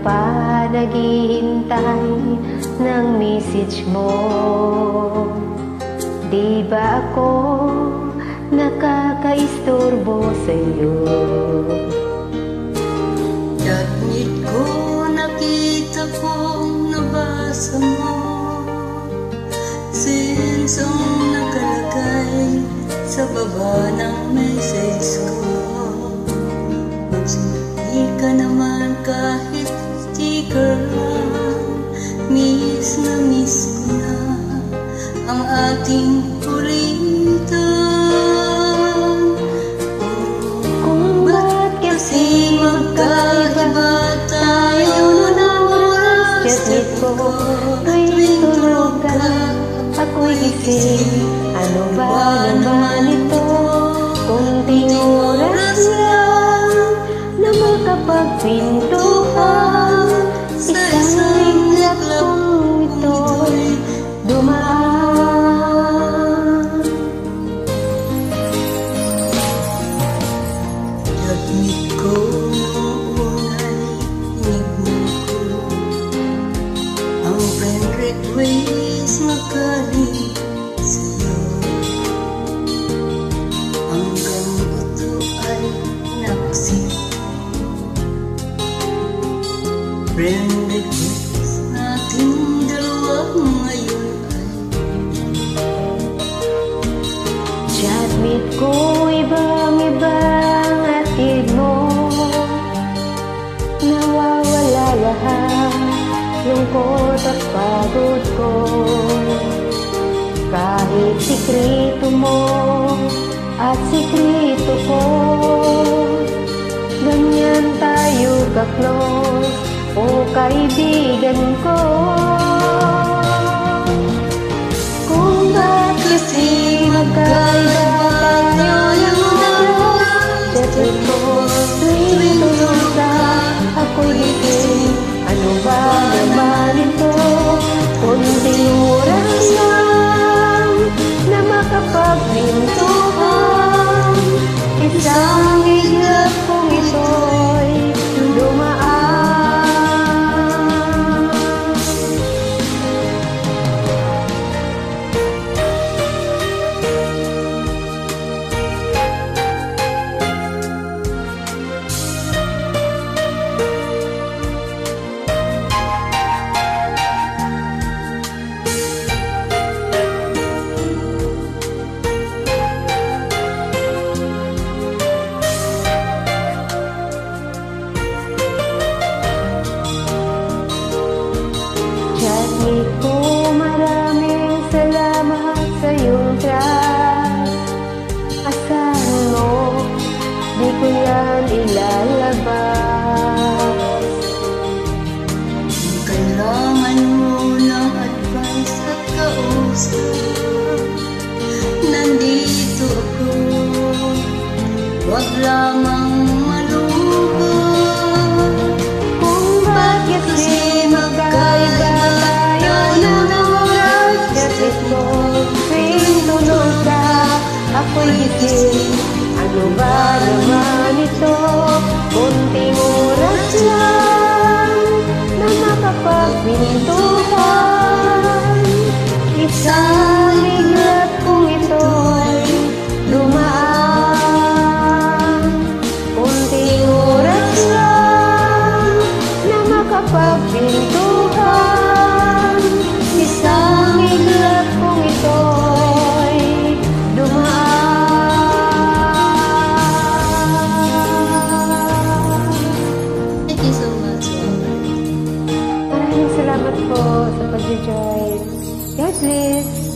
pa naghihintay ng message mo. Di ba ako nakakaistorbo sa'yo? Datnit ko, nakita ko, nabasa mo, sinsong nakalagay sa baba ng message ko. Magsulit ka naman kahit sticker lang, miss na miss ko na ang ating kulitan. Kung ba't kasi magkaiba tayo ng oras, Jasmit ko, tuwing tulog ka, ako'y gising. Ano ba naman ito? Kunting oras lang na makapagpintuhan, isang iglap kong ito'y dumaan. Admit ko noong una'y hinignan ko ang friend request na galing sa'yo. Hanggang ito ay naksip, friend request nating dalawa ngayon ay Admit ko, ibang-ibang atid mo, nawawala lahat lungkot at pagod ko. Kahit sikreto mo at sikreto ko, ganyan tayo ka-close, o kaibigan ko. Kung ba't kasi magkaiba tayo ng oras, Jasmit ko, tuwing tulog ka, ako'y gising. Ano ba naman ito? Kunting oras lang na makapagpintuhan, isang iglap kong ito'y dumaan. Jasmit ko, maraming salamat sa iyong trust. Asahan mo, di ko yan ilalabas. kung kailangan mo ng advice at kausap, nandito ako. Wag lamang maluha. Kung bakit kasi magkaiba tayo ng oras, Jasmit ko, tuwing tulog ka, ako'y gising. Ano ba naman ito? Kunting oras lang na makapagpintuhan, isang iglap kong ito'y dumaan. Kunting oras lang na makapagpintuhan, isang iglap kong ito'y dumaan. Thank you so much. Maraming salamat po sa pag-join. God bless!